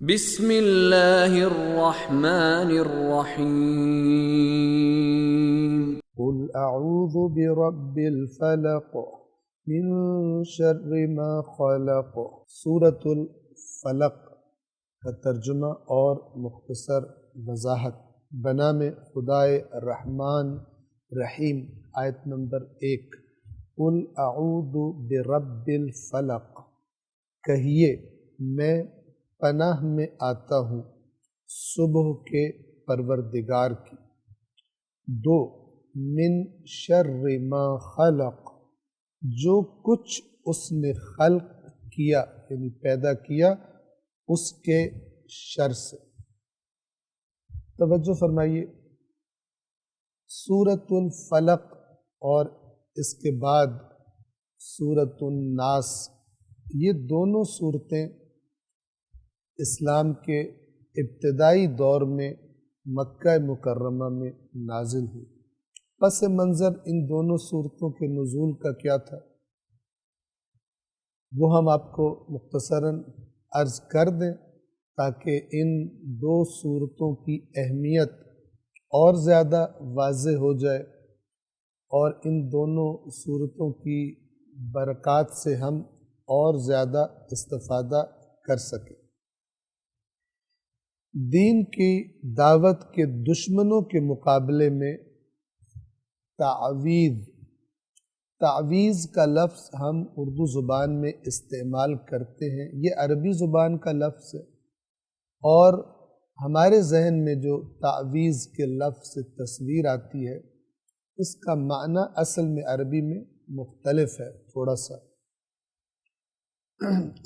بسم اللہ الرحمن الرحیم قل اعوذ برب الفلق من شر ما خلق۔ سورۃ الفلق کا ترجمہ اور مختصر وضاحت۔ بنام خدائے رحمان رحیم۔ آیت نمبر 1۔ قل اعوذ برب الفلق، کہیے میں پناہ میں آتا ہوں صبح کے پروردگار کی۔ 2۔ من شر ما خلق، جو کچھ اس نے خلق کیا یعنی پیدا کیا اس کے شر سے۔ توجہ فرمائیے، سورۃ الفلق اور اس کے بعد سورۃ الناس، یہ دونوں صورتیں اسلام کے ابتدائی دور میں مکہ مکرمہ میں نازل ہوئی۔ پس منظر ان دونوں صورتوں کے نزول کا کیا تھا وہ ہم آپ کو مختصراً عرض کر دیں تاکہ ان دو صورتوں کی اہمیت اور زیادہ واضح ہو جائے اور ان دونوں صورتوں کی برکات سے ہم اور زیادہ استفادہ کر سکیں۔ دین کی دعوت کے دشمنوں کے مقابلے میں تعویذ کا لفظ ہم اردو زبان میں استعمال کرتے ہیں، یہ عربی زبان کا لفظ ہے، اور ہمارے ذہن میں جو تعویذ کے لفظ سے تصویر آتی ہے اس کا معنی اصل میں عربی میں مختلف ہے تھوڑا سا۔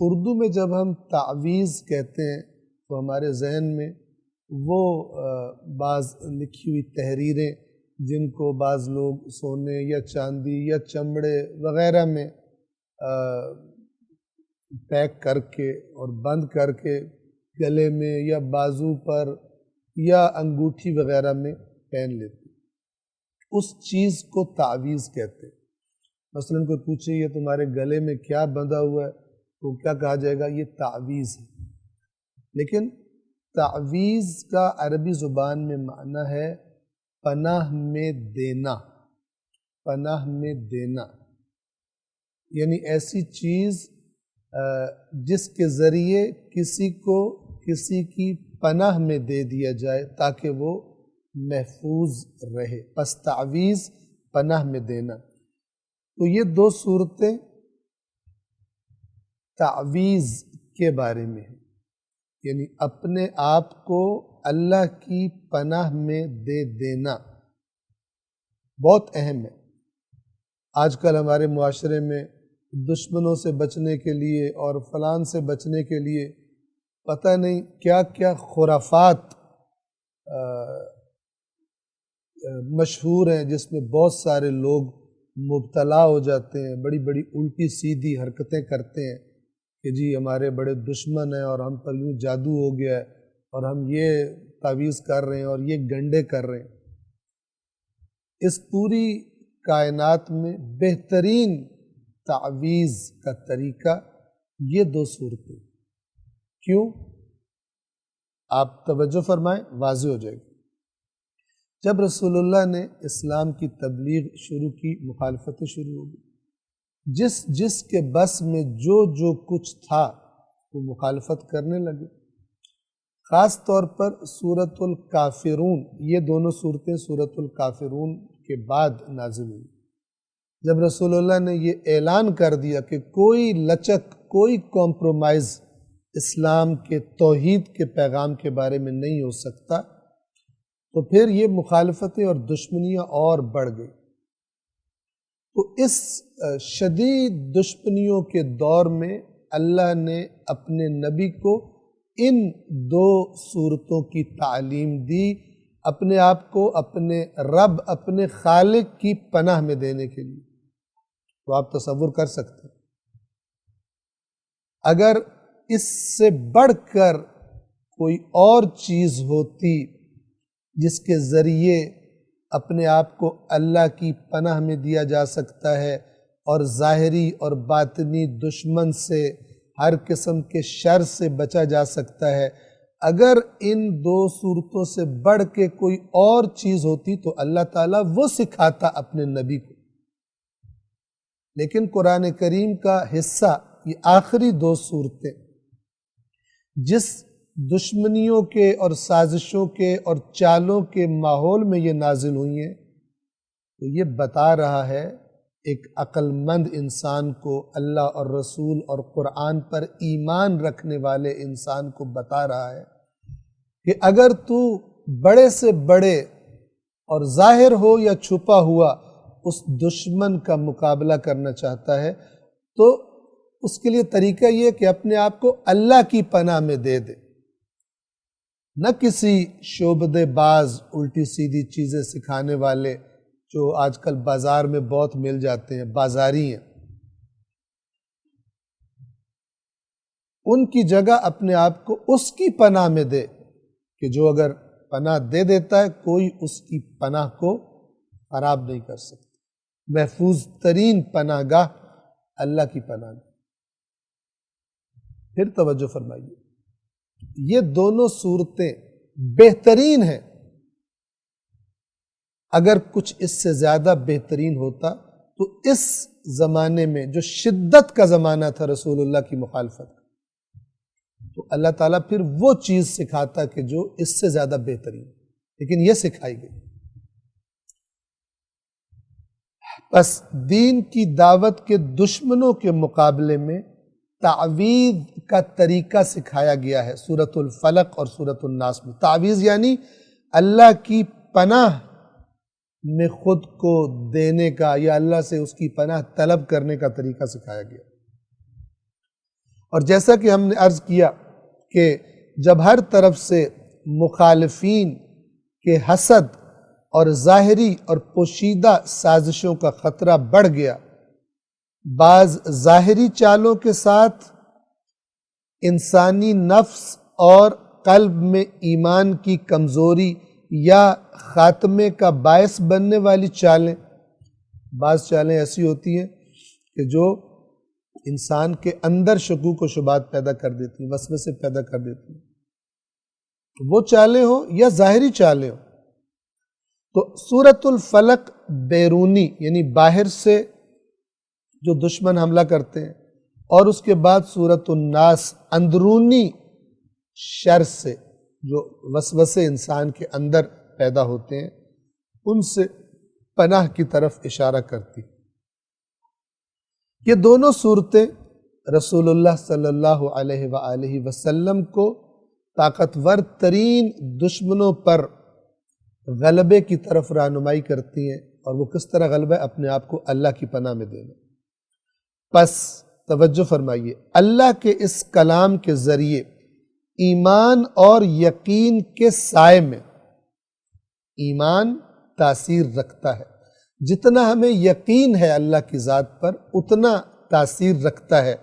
اردو میں جب ہم تعویذ کہتے ہیں تو ہمارے ذہن میں وہ بعض لکھی ہوئی تحریریں جن کو بعض لوگ سونے یا چاندی یا چمڑے وغیرہ میں پیک کر کے اور بند کر کے گلے میں یا بازو پر یا انگوٹھی وغیرہ میں پہن لیتے، اس چیز کو تعویذ کہتے ہیں۔ مثلاً کوئی پوچھے یہ تمہارے گلے میں کیا بندھا ہوا ہے تو کیا کہا جائے گا؟ یہ تعویذ ہے۔ لیکن تعویذ کا عربی زبان میں معنی ہے پناہ میں دینا، پناہ میں دینا، یعنی ایسی چیز جس کے ذریعے کسی کو کسی کی پناہ میں دے دیا جائے تاکہ وہ محفوظ رہے، پس تعویذ پناہ میں دینا۔ تو یہ دو صورتیں تعویذ کے بارے میں ہیں، یعنی اپنے آپ کو اللہ کی پناہ میں دے دینا بہت اہم ہے۔ آج کل ہمارے معاشرے میں دشمنوں سے بچنے کے لیے اور فلان سے بچنے کے لیے پتہ نہیں کیا کیا خرافات مشہور ہیں جس میں بہت سارے لوگ مبتلا ہو جاتے ہیں، بڑی بڑی الٹی سیدھی حرکتیں کرتے ہیں کہ جی ہمارے بڑے دشمن ہیں اور ہم پر یوں جادو ہو گیا ہے اور ہم یہ تعویذ کر رہے ہیں اور یہ گنڈے کر رہے ہیں۔ اس پوری کائنات میں بہترین تعویذ کا طریقہ یہ دو صورتیں۔ کیوں؟ آپ توجہ فرمائیں، واضح ہو جائے گی۔ جب رسول اللہ نے اسلام کی تبلیغ شروع کی، مخالفتیں شروع ہو گئی، جس کے بس میں جو کچھ تھا وہ مخالفت کرنے لگے۔ خاص طور پر سورۃ الکافرون، یہ دونوں صورتیں سورۃ الکافرون کے بعد نازل ہوئی۔ جب رسول اللہ نے یہ اعلان کر دیا کہ کوئی لچک، کوئی کمپرومائز اسلام کے توحید کے پیغام کے بارے میں نہیں ہو سکتا، تو پھر یہ مخالفتیں اور دشمنیاں اور بڑھ گئی۔ تو اس شدید دشمنیوں کے دور میں اللہ نے اپنے نبی کو ان دو صورتوں کی تعلیم دی، اپنے آپ کو اپنے رب، اپنے خالق کی پناہ میں دینے کے لیے۔ تو آپ تصور کر سکتے ہیں اگر اس سے بڑھ کر کوئی اور چیز ہوتی جس کے ذریعے اپنے آپ کو اللہ کی پناہ میں دیا جا سکتا ہے اور ظاہری اور باطنی دشمن سے، ہر قسم کے شر سے بچا جا سکتا ہے، اگر ان دو صورتوں سے بڑھ کے کوئی اور چیز ہوتی تو اللہ تعالیٰ وہ سکھاتا اپنے نبی کو، لیکن قرآن کریم کا حصہ یہ آخری دو صورتیں جس دشمنیوں کے اور سازشوں کے اور چالوں کے ماحول میں یہ نازل ہوئی ہیں، تو یہ بتا رہا ہے ایک عقل مند انسان کو، اللہ اور رسول اور قرآن پر ایمان رکھنے والے انسان کو بتا رہا ہے کہ اگر تو بڑے سے بڑے اور ظاہر ہو یا چھپا ہوا اس دشمن کا مقابلہ کرنا چاہتا ہے تو اس کے لیے طریقہ یہ کہ اپنے آپ کو اللہ کی پناہ میں دے دے، نہ کسی شعبدے باز الٹی سیدھی چیزیں سکھانے والے جو آج کل بازار میں بہت مل جاتے ہیں، بازاری ہیں، ان کی جگہ اپنے آپ کو اس کی پناہ میں دے کہ جو اگر پناہ دے دیتا ہے کوئی اس کی پناہ کو خراب نہیں کر سکتا۔ محفوظ ترین پناہ گاہ اللہ کی پناہ گاہ۔ پھر توجہ فرمائیے، یہ دونوں صورتیں بہترین ہیں، اگر کچھ اس سے زیادہ بہترین ہوتا تو اس زمانے میں جو شدت کا زمانہ تھا رسول اللہ کی مخالفت، تو اللہ تعالیٰ پھر وہ چیز سکھاتا کہ جو اس سے زیادہ بہترین، لیکن یہ سکھائی گئی۔ بس دین کی دعوت کے دشمنوں کے مقابلے میں تعویذ کا طریقہ سکھایا گیا ہے سورۃ الفلق اور سورۃ الناس میں۔ تعویذ یعنی اللہ کی پناہ میں خود کو دینے کا یا اللہ سے اس کی پناہ طلب کرنے کا طریقہ سکھایا گیا۔ اور جیسا کہ ہم نے عرض کیا کہ جب ہر طرف سے مخالفین کے حسد اور ظاہری اور پوشیدہ سازشوں کا خطرہ بڑھ گیا، بعض ظاہری چالوں کے ساتھ انسانی نفس اور قلب میں ایمان کی کمزوری یا خاتمے کا باعث بننے والی چالیں، بعض چالیں ایسی ہوتی ہیں کہ جو انسان کے اندر شکوک و شبہات پیدا کر دیتی ہیں، وسوسے پیدا کر دیتی ہیں، وہ چالیں ہوں یا ظاہری چالیں ہوں۔ تو سورۃ الفلق بیرونی یعنی باہر سے جو دشمن حملہ کرتے ہیں، اور اس کے بعد سورۃ الناس اندرونی شر سے جو وسوسے انسان کے اندر پیدا ہوتے ہیں ان سے پناہ کی طرف اشارہ کرتی۔ یہ دونوں صورتیں رسول اللہ صلی اللہ علیہ وآلہ وسلم کو طاقتور ترین دشمنوں پر غلبے کی طرف رہنمائی کرتی ہیں، اور وہ کس طرح غلبہ ہے؟ اپنے آپ کو اللہ کی پناہ میں دینا۔ پس توجہ فرمائیے، اللہ کے اس کلام کے ذریعے ایمان اور یقین کے سائے میں ایمان تاثیر رکھتا ہے، جتنا ہمیں یقین ہے اللہ کی ذات پر اتنا تاثیر رکھتا ہے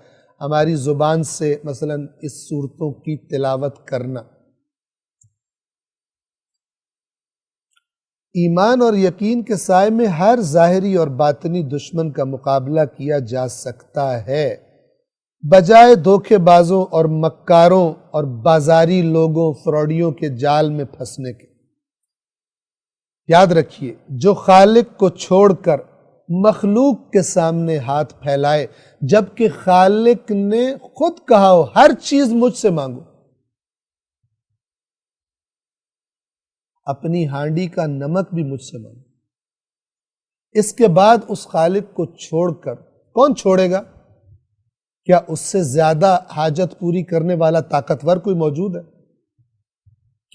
ہماری زبان سے مثلا اس صورتوں کی تلاوت کرنا۔ ایمان اور یقین کے سائے میں ہر ظاہری اور باطنی دشمن کا مقابلہ کیا جا سکتا ہے، بجائے دھوکے بازوں اور مکاروں اور بازاری لوگوں فراڈیوں کے جال میں پھنسنے کے۔ یاد رکھیے، جو خالق کو چھوڑ کر مخلوق کے سامنے ہاتھ پھیلائے جبکہ خالق نے خود کہا ہو ہر چیز مجھ سے مانگو، اپنی ہانڈی کا نمک بھی مجھ سے مانگو، اس کے بعد اس خالق کو چھوڑ کر کون چھوڑے گا؟ کیا اس سے زیادہ حاجت پوری کرنے والا طاقتور کوئی موجود ہے؟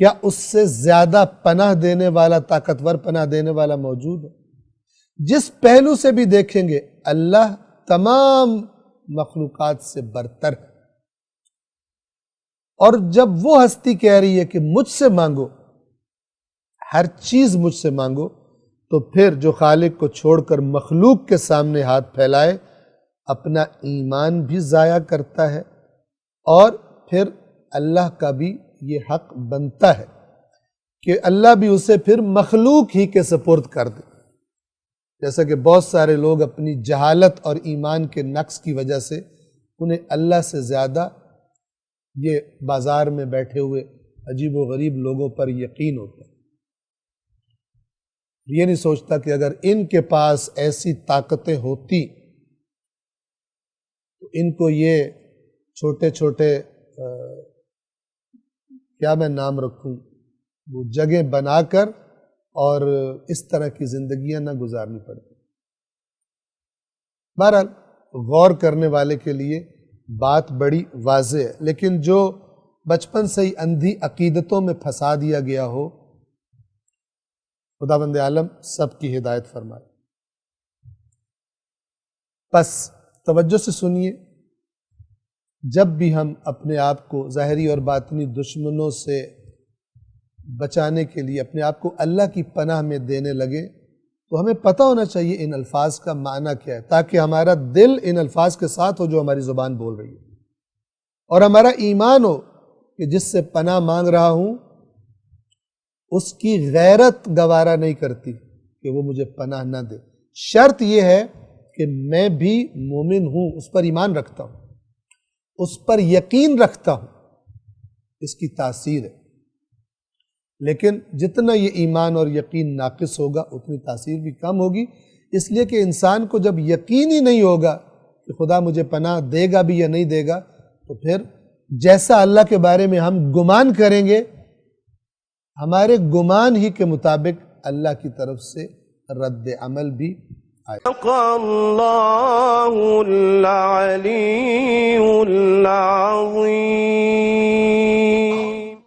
کیا اس سے زیادہ پناہ دینے والا طاقتور پناہ دینے والا موجود ہے؟ جس پہلو سے بھی دیکھیں گے اللہ تمام مخلوقات سے برتر ہے، اور جب وہ ہستی کہہ رہی ہے کہ مجھ سے مانگو، ہر چیز مجھ سے مانگو، تو پھر جو خالق کو چھوڑ کر مخلوق کے سامنے ہاتھ پھیلائے اپنا ایمان بھی ضائع کرتا ہے، اور پھر اللہ کا بھی یہ حق بنتا ہے کہ اللہ بھی اسے پھر مخلوق ہی کے سپرد کر دے۔ جیسا کہ بہت سارے لوگ اپنی جہالت اور ایمان کے نقص کی وجہ سے انہیں اللہ سے زیادہ یہ بازار میں بیٹھے ہوئے عجیب و غریب لوگوں پر یقین ہوتا ہے، یہ نہیں سوچتا کہ اگر ان کے پاس ایسی طاقتیں ہوتی تو ان کو یہ چھوٹے چھوٹے کیا میں نام رکھوں وہ جگہ بنا کر اور اس طرح کی زندگیاں نہ گزارنی پڑتی۔ بہرحال غور کرنے والے کے لیے بات بڑی واضح ہے، لیکن جو بچپن سے ہی اندھی عقیدتوں میں پھنسا دیا گیا ہو، خداوند عالم سب کی ہدایت فرمائے۔ پس توجہ سے سنیے، جب بھی ہم اپنے آپ کو ظاہری اور باطنی دشمنوں سے بچانے کے لیے اپنے آپ کو اللہ کی پناہ میں دینے لگے تو ہمیں پتہ ہونا چاہیے ان الفاظ کا معنی کیا ہے، تاکہ ہمارا دل ان الفاظ کے ساتھ ہو جو ہماری زبان بول رہی ہے، اور ہمارا ایمان ہو کہ جس سے پناہ مانگ رہا ہوں اس کی غیرت گوارا نہیں کرتی کہ وہ مجھے پناہ نہ دے۔ شرط یہ ہے کہ میں بھی مومن ہوں، اس پر ایمان رکھتا ہوں، اس پر یقین رکھتا ہوں، اس کی تاثیر ہے۔ لیکن جتنا یہ ایمان اور یقین ناقص ہوگا اتنی تاثیر بھی کم ہوگی، اس لیے کہ انسان کو جب یقین ہی نہیں ہوگا کہ خدا مجھے پناہ دے گا بھی یا نہیں دے گا، تو پھر جیسا اللہ کے بارے میں ہم گمان کریں گے، ہمارے گمان ہی کے مطابق اللہ کی طرف سے رد عمل بھی آئے۔ اللہ العلی العظیم۔